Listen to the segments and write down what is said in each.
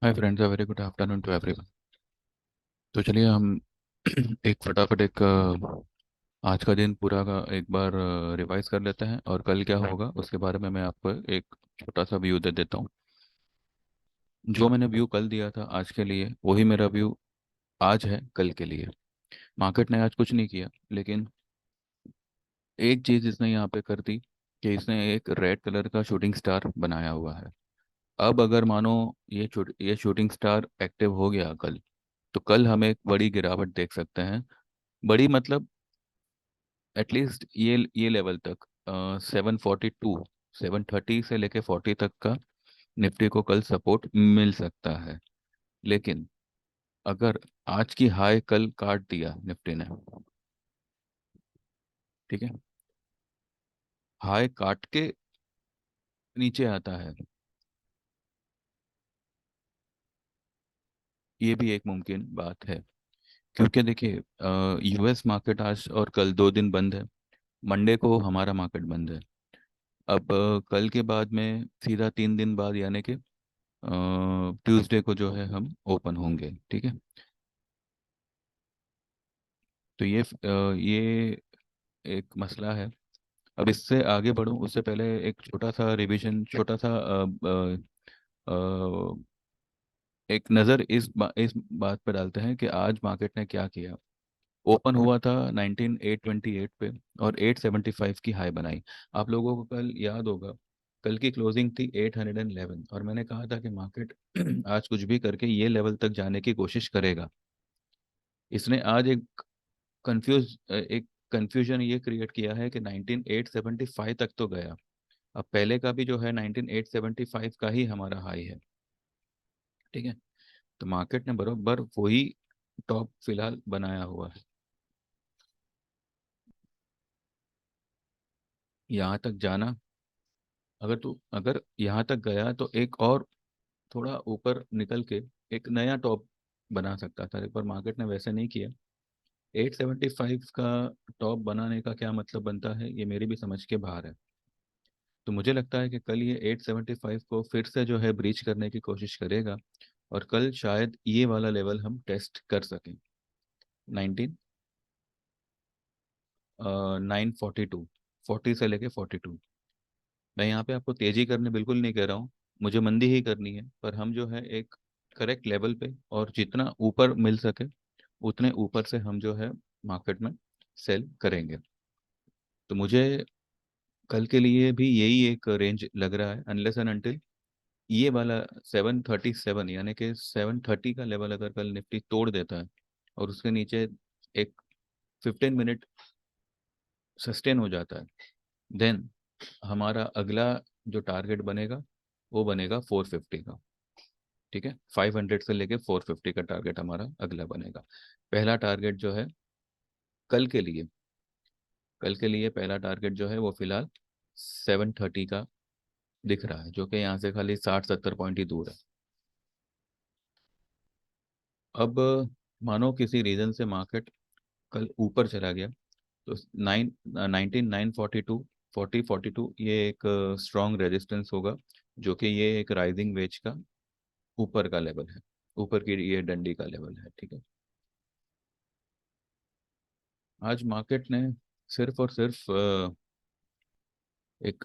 Hi friends, very good afternoon to everyone. तो चलिए हम एक फटाफट एक आज का दिन पूरा का एक बार रिवाइज कर लेते हैं और कल क्या होगा उसके बारे में मैं आपको एक छोटा सा व्यू दे देता हूँ। जो मैंने व्यू कल दिया था आज के लिए वही मेरा व्यू आज है कल के लिए। मार्केट ने आज कुछ नहीं किया, लेकिन एक चीज़ इसने यहाँ पे कर दी कि इसने एक रेड कलर का शूटिंग स्टार बनाया हुआ है। अब अगर मानो ये शूटिंग स्टार एक्टिव हो गया कल, तो कल हम एक बड़ी गिरावट देख सकते हैं। बड़ी मतलब एटलीस्ट ये लेवल तक 742 730 से लेके 40 तक का निफ्टी को कल सपोर्ट मिल सकता है। लेकिन अगर आज की हाई कल काट दिया निफ्टी ने, ठीक है, हाई काट के नीचे आता है, ये भी एक मुमकिन बात है। क्योंकि देखिए यूएस मार्केट आज और कल 2 दिन बंद है। मंडे को हमारा मार्केट बंद है। अब कल के बाद में सीधा 3 दिन बाद यानी कि ट्यूसडे को जो है हम ओपन होंगे, ठीक है। तो ये एक मसला है। अब इससे आगे बढ़ूं उससे पहले एक छोटा सा रिवीजन, छोटा सा अ, एक नज़र इस बात पर डालते हैं कि आज मार्केट ने क्या किया। ओपन हुआ था 19828 पे और 875 की हाई बनाई। आप लोगों को कल याद होगा, कल की क्लोजिंग थी 811 और मैंने कहा था कि मार्केट आज कुछ भी करके ये लेवल तक जाने की कोशिश करेगा। इसने आज एक कंफ्यूजन ये क्रिएट किया है कि 19875 तक तो गया। अब पहले का भी जो है 19875 का ही हमारा हाई है, ठीक है। तो मार्केट ने बरोबर वही टॉप फिलहाल बनाया हुआ है। यहाँ तक जाना, अगर यहाँ तक गया तो एक और थोड़ा ऊपर निकल के एक नया टॉप बना सकता था, पर मार्केट ने वैसे नहीं किया। 875 का टॉप बनाने का क्या मतलब बनता है, ये मेरी भी समझ के बाहर है। तो मुझे लगता है कि कल ये 875 को फिर से जो है ब्रीच करने की कोशिश करेगा और कल शायद ये वाला लेवल हम टेस्ट कर सकें। 942, 40 से लेके 42। मैं यहाँ पे आपको तेजी करने बिल्कुल नहीं कह रहा हूँ, मुझे मंदी ही करनी है, पर हम जो है एक करेक्ट लेवल पे और जितना ऊपर मिल सके उतने ऊपर से हम जो है मार्केट में सेल करेंगे। तो मुझे कल के लिए भी यही एक रेंज लग रहा है, अनलेस एंड अनटिल ये वाला 737 यानी कि 730 का लेवल अगर कल निफ्टी तोड़ देता है और उसके नीचे एक 15 मिनट सस्टेन हो जाता है, देन हमारा अगला जो टारगेट बनेगा वो बनेगा 450 का, ठीक है। 500 से लेके 450 का टारगेट हमारा अगला बनेगा। पहला टारगेट जो है कल के लिए कल के लिए पहला टारगेट जो है वो फिलहाल 730 का दिख रहा है, जो कि यहाँ से खाली 60-70 पॉइंट ही दूर है। अब मानो किसी रीजन से मार्केट कल ऊपर चला गया, तो 1942 ये एक स्ट्रॉन्ग रेजिस्टेंस होगा, जो कि ये एक राइजिंग वेज का ऊपर का लेवल है, ऊपर की ये डंडी का लेवल है, ठीक है। आज मार्केट ने सिर्फ और सिर्फ एक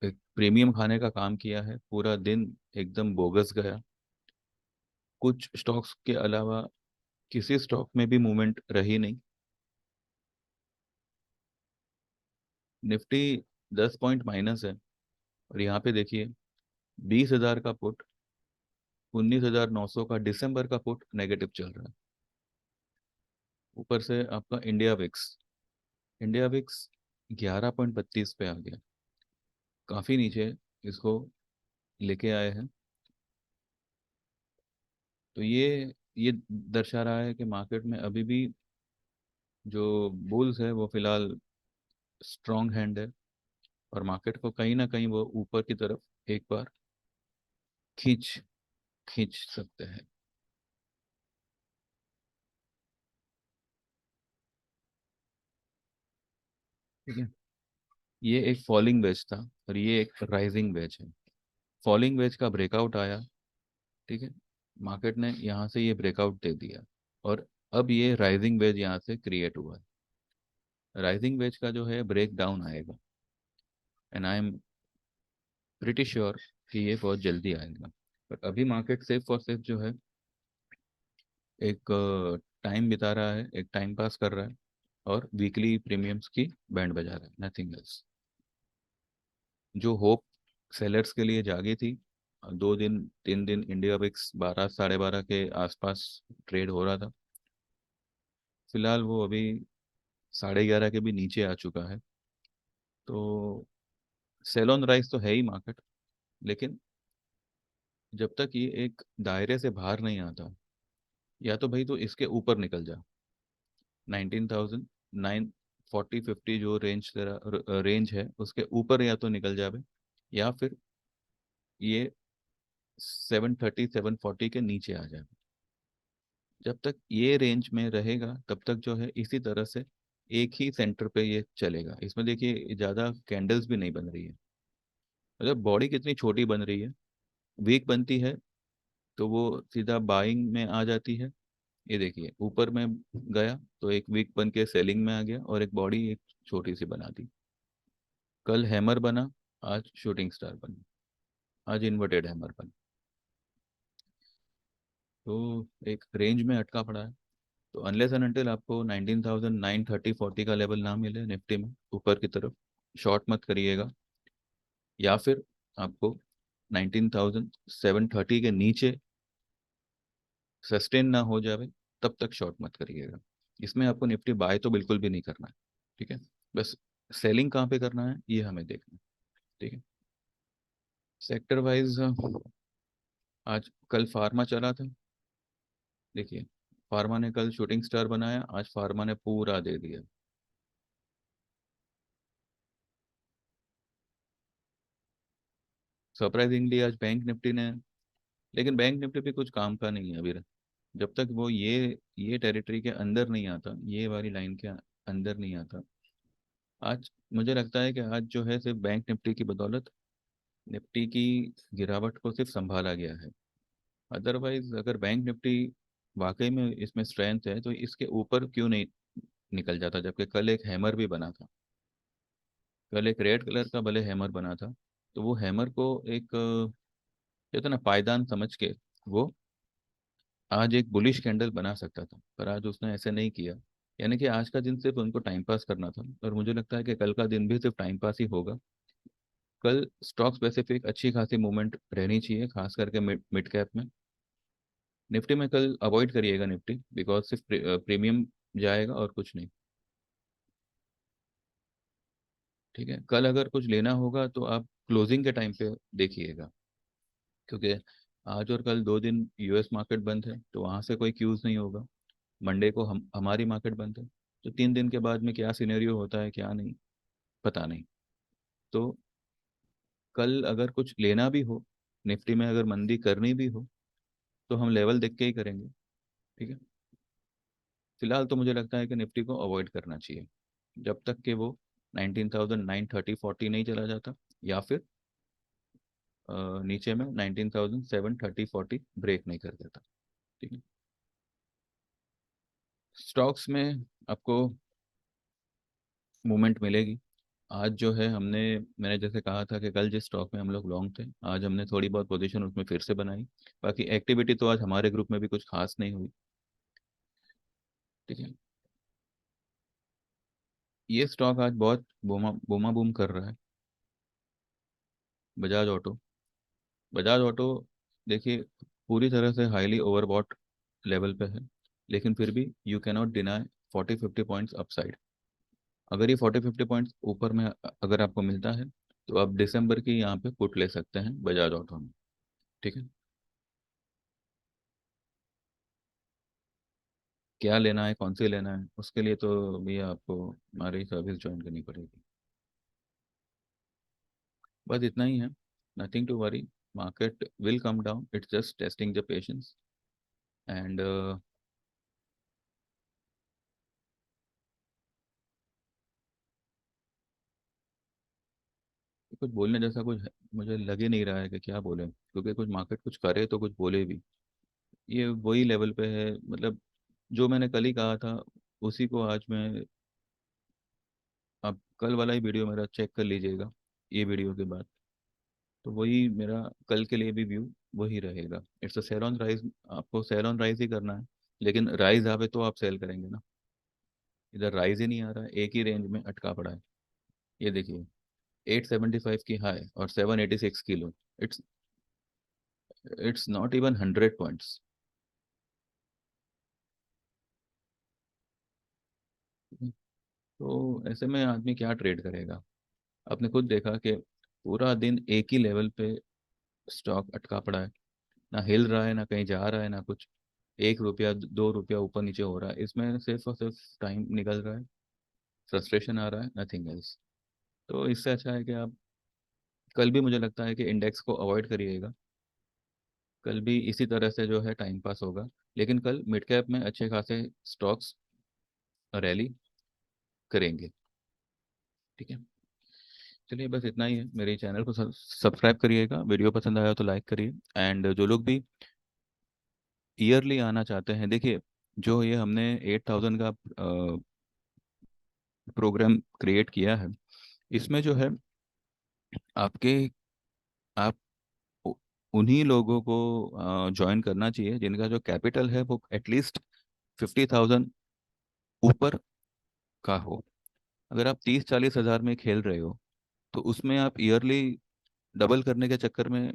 एक प्रीमियम खाने का काम किया है। पूरा दिन एकदम बोगस गया। कुछ स्टॉक्स के अलावा किसी स्टॉक में भी मूवमेंट रही नहीं। निफ्टी 10 पॉइंट माइनस है और यहाँ पे देखिए 20,000 का पुट, 19,900 का दिसंबर का पुट नेगेटिव चल रहा है। ऊपर से आपका इंडिया विक्स 11.32 पे आ गया, काफी नीचे इसको लेके आए हैं। तो ये दर्शा रहा है कि मार्केट में अभी भी जो बुल्स है वो फिलहाल स्ट्रॉन्ग हैंड है और मार्केट को कहीं ना कहीं वो ऊपर की तरफ एक बार खींच खींच सकते हैं, ठीक है। ये एक फॉलिंग वेज था और ये एक राइजिंग वेज है। फॉलिंग वेज का ब्रेकआउट आया, ठीक है, मार्केट ने यहाँ से ये ब्रेकआउट दे दिया, और अब ये राइजिंग वेज यहाँ से क्रिएट हुआ है। राइजिंग वेज का जो है ब्रेक डाउन आएगा, and I am pretty sure कि ये बहुत जल्दी आएगा। पर अभी मार्केट सिर्फ और सिर्फ जो है एक टाइम बिता रहा है, एक टाइम पास कर रहा है, और वीकली प्रीमियम्स की बैंड बजा रहा है, नथिंग एल्स। जो होप सेलर्स के लिए जागी थी, 2 दिन 3 दिन इंडिया विक्स 12 साढ़े 12 के आसपास ट्रेड हो रहा था, फिलहाल वो अभी 11:30 के भी नीचे आ चुका है। तो सेल ऑन राइज तो है ही मार्केट, लेकिन जब तक ये एक दायरे से बाहर नहीं आता, या तो भाई तो इसके ऊपर निकल जा, 19,940-50 जो रेंज तेरा रेंज है उसके ऊपर या तो निकल जावे, या फिर ये 730 740 के नीचे आ जाए। जब तक ये रेंज में रहेगा तब तक जो है इसी तरह से एक ही सेंटर पे ये चलेगा। इसमें देखिए ज़्यादा कैंडल्स भी नहीं बन रही है, मतलब बॉडी कितनी छोटी बन रही है, वीक बनती है तो वो सीधा बाइंग में आ जाती है। ये देखिए ऊपर में गया तो एक वीक बन के सेलिंग में आ गया, और एक बॉडी एक छोटी सी बना दी। कल हैमर बना, आज शूटिंग स्टार बना, आज इन्वर्टेड हैमर बना। तो एक रेंज में अटका पड़ा है। तो अनलेस एंड अनटिल आपको 19,930-40 का लेवल ना मिले निफ्टी में ऊपर की तरफ, शॉर्ट मत करिएगा। या फिर आपको 19,730 के नीचे सस्टेन ना हो जाए तब तक शॉर्ट मत करिएगा। इसमें आपको निफ्टी बाय तो बिल्कुल भी नहीं करना है, ठीक है। बस सेलिंग कहाँ पे करना है ये हमें देखना है, ठीक है। सेक्टर वाइज आज कल फार्मा चला था, देखिए फार्मा ने कल शूटिंग स्टार बनाया, आज फार्मा ने पूरा दे दिया। सरप्राइजिंगली आज बैंक निफ्टी ने, लेकिन बैंक निफ्टी भी कुछ काम का नहीं है अभी, जब तक वो ये टेरिटरी के अंदर नहीं आता, ये वाली लाइन के अंदर नहीं आता। आज मुझे लगता है कि आज जो है सिर्फ बैंक निफ्टी की बदौलत निफ्टी की गिरावट को सिर्फ संभाला गया है। अदरवाइज अगर बैंक निफ्टी वाकई में इसमें स्ट्रेंथ है तो इसके ऊपर क्यों नहीं निकल जाता, जबकि कल एक हैमर भी बना था। कल एक रेड कलर का भले हैमर बना था, तो वो हैमर को एक कहते हैं ना पायदान समझ के वो आज एक बुलिश कैंडल बना सकता था, पर आज उसने ऐसे नहीं किया। यानी कि आज का दिन सिर्फ उनको टाइम पास करना था, और मुझे लगता है कि कल का दिन भी सिर्फ टाइम पास ही होगा। कल स्टॉक स्पेसिफिक अच्छी खासी मूवमेंट रहनी चाहिए, खास करके मिड मिड कैप में। निफ्टी में कल अवॉइड करिएगा निफ्टी, बिकॉज सिर्फ प्रीमियम जाएगा और कुछ नहीं, ठीक है। कल अगर कुछ लेना होगा तो आप क्लोजिंग के टाइम पे देखिएगा, क्योंकि आज और कल 2 दिन यूएस मार्केट बंद है तो वहाँ से कोई क्यूज नहीं होगा। मंडे को हम हमारी मार्केट बंद है, तो 3 दिन के बाद में क्या सिनेरियो होता है क्या नहीं, पता नहीं। तो कल अगर कुछ लेना भी हो, निफ्टी में अगर मंदी करनी भी हो, तो हम लेवल देख के ही करेंगे, ठीक है। फिलहाल तो मुझे लगता है कि निफ्टी को अवॉइड करना चाहिए जब तक कि वो 19,930-40 नहीं चला जाता, या फिर नीचे में 19,730-40 ब्रेक नहीं कर देता, ठीक है। स्टॉक्स में आपको मूवमेंट मिलेगी। आज जो है मैंने जैसे कहा था कि कल जिस स्टॉक में हम लोग लॉन्ग थे, आज हमने थोड़ी बहुत पोजीशन उसमें फिर से बनाई। बाकी एक्टिविटी तो आज हमारे ग्रुप में भी कुछ खास नहीं हुई, ठीक है। ये स्टॉक आज बहुत बूमा बूमा बूम कर रहा है, बजाज ऑटो। बजाज ऑटो देखिए पूरी तरह से हाईली ओवरबॉट लेवल पे है, लेकिन फिर भी you can not deny 40-50 points upside. अगर ये 40-50 पॉइंट्स ऊपर में अगर आपको मिलता है तो आप दिसंबर की यहाँ पे पुट ले सकते हैं बजाज ऑटो में, ठीक है। क्या लेना है, कौन सी लेना है, उसके लिए तो भैया आपको हमारी सर्विस ज्वाइन करनी पड़ेगी। बस इतना ही है, nothing to worry. Market will come down, it's just testing the patience, and कुछ बोलने जैसा कुछ मुझे लग ही नहीं रहा है कि क्या बोले, क्योंकि कुछ मार्केट कुछ करे तो कुछ बोले भी। ये वही लेवल पे है, मतलब जो मैंने कल ही कहा था उसी को आज मैं, आप कल वाला ही वीडियो मेरा चेक कर लीजिएगा ये वीडियो के बाद, तो वही मेरा कल के लिए भी व्यू वही रहेगा। It's a sell on rise, आपको सेल ऑन राइज ही करना है, लेकिन राइज आवे तो आप सेल करेंगे ना। इधर राइज ही नहीं आ रहा है, एक ही रेंज में अटका पड़ा है। ये देखिए, 875 की हाई और 786 की low. It's it's not even 100 points. तो ऐसे में आदमी क्या ट्रेड करेगा? आपने खुद देखा कि पूरा दिन एक ही लेवल पे स्टॉक अटका पड़ा है, ना हिल रहा है, ना कहीं जा रहा है, ना कुछ। 1 रुपया 2 रुपया ऊपर नीचे हो रहा है, इसमें सिर्फ और सिर्फ टाइम निकल रहा है, फ्रस्ट्रेशन आ रहा है, नथिंग एल्स। तो इससे अच्छा है कि आप कल भी, मुझे लगता है कि इंडेक्स को अवॉइड करिएगा। कल भी इसी तरह से जो है टाइम पास होगा, लेकिन कल मिड कैप में अच्छे खासे स्टॉक्स रैली करेंगे। ठीक है, चलिए बस इतना ही है। मेरे चैनल को सब्सक्राइब करिएगा, वीडियो पसंद आया तो लाइक करिए। एंड जो लोग भी ईयरली आना चाहते हैं, देखिए जो ये हमने 8000 का प्रोग्राम क्रिएट किया है, इसमें जो है आपके आप उ- उन्हीं लोगों को ज्वाइन करना चाहिए जिनका जो कैपिटल है वो एटलीस्ट 50,000 ऊपर का हो। अगर आप 30-40 हज़ार में खेल रहे हो तो उसमें आप ईयरली डबल करने के चक्कर में,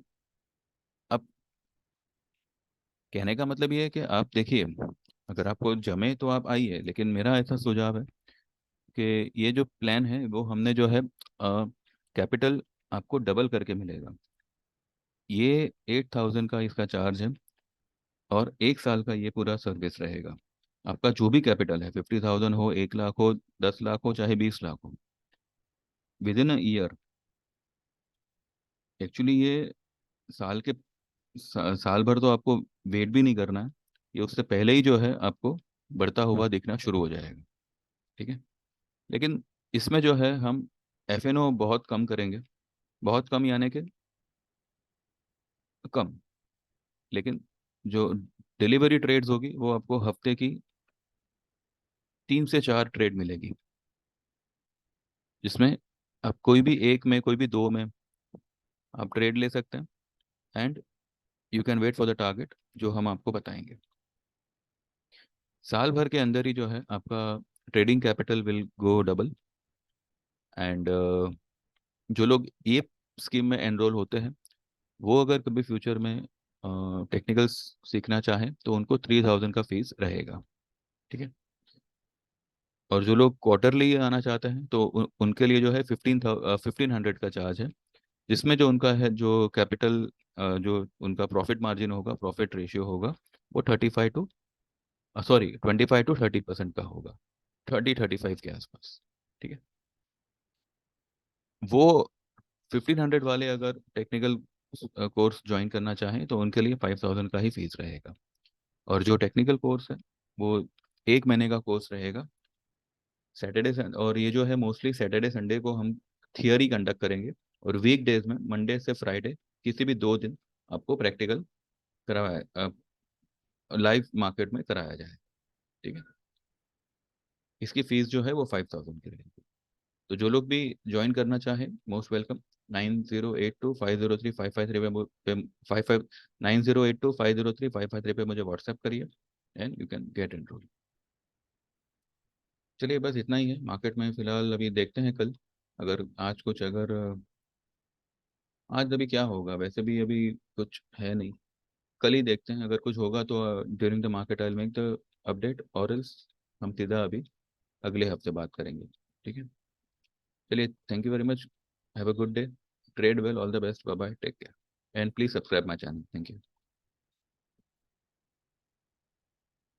आप, कहने का मतलब ये है कि आप देखिए, अगर आपको जमे तो आप आइए, लेकिन मेरा ऐसा सुझाव है कि ये जो प्लान है वो हमने जो है कैपिटल आपको डबल करके मिलेगा। ये 8000 का इसका चार्ज है, और 1 साल का ये पूरा सर्विस रहेगा। आपका जो भी कैपिटल है, 50,000 हो, 1 लाख हो, 10 लाख हो, चाहे 20 लाख हो, with in a year. Actually ये साल के साल भर तो आपको वेट भी नहीं करना है, ये उससे पहले ही जो है आपको बढ़ता हुआ दिखना शुरू हो जाएगा। ठीक है, लेकिन इसमें जो है हम एफ बहुत कम करेंगे, बहुत कम यानी कि कम। लेकिन जो डिलीवरी ट्रेड्स होगी वो आपको हफ्ते की 3 से 4 ट्रेड मिलेगी, जिसमें आप कोई भी एक में, कोई भी दो में आप ट्रेड ले सकते हैं। And you can wait for the target जो हम आपको बताएंगे। साल भर के अंदर ही जो है आपका trading capital will go double. And जो लोग ये स्कीम में एनरोल होते हैं, वो अगर कभी फ्यूचर में टेक्निकल सीखना चाहें तो उनको 3000 का फीस रहेगा। ठीक है, और जो लोग क्वार्टरली आना चाहते हैं तो उनके लिए जो है 1500 का चार्ज है, जिसमें जो उनका है जो कैपिटल, जो उनका प्रॉफिट मार्जिन होगा, प्रॉफिट रेशियो होगा, वो 25 टू 30% का होगा, 30-35 के आसपास। ठीक है, वो 1500 वाले अगर टेक्निकल कोर्स ज्वाइन करना चाहें तो उनके लिए 5000 का ही फीस रहेगा। और जो टेक्निकल कोर्स है वो 1 महीने का कोर्स रहेगा। सैटरडे और ये जो है मोस्टली सैटरडे संडे को हम थियरी कंडक्ट करेंगे, और वीक डेज में मंडे से फ्राइडे किसी भी 2 दिन आपको प्रैक्टिकल करवाया, लाइव मार्केट में कराया जाए। ठीक है, इसकी फीस जो है वो 5000 की रहेगी। तो जो लोग भी ज्वाइन करना चाहें, मोस्ट वेलकम। 9082503553 पे 9082503553 पे मुझे व्हाट्सएप करिए, and you can get enrol. चलिए बस इतना ही है मार्केट में फिलहाल, अभी देखते हैं कल। अगर आज कुछ, अगर आज अभी क्या होगा, वैसे भी अभी कुछ है नहीं। कल ही देखते हैं, अगर कुछ होगा तो during the market I will make the update, और एल्स हम सीधा अभी अगले हफ्ते बात करेंगे। ठीक है, चलिए, thank you very much, have a good day, trade well, all the best, bye bye, take care, and please subscribe my channel. Thank you.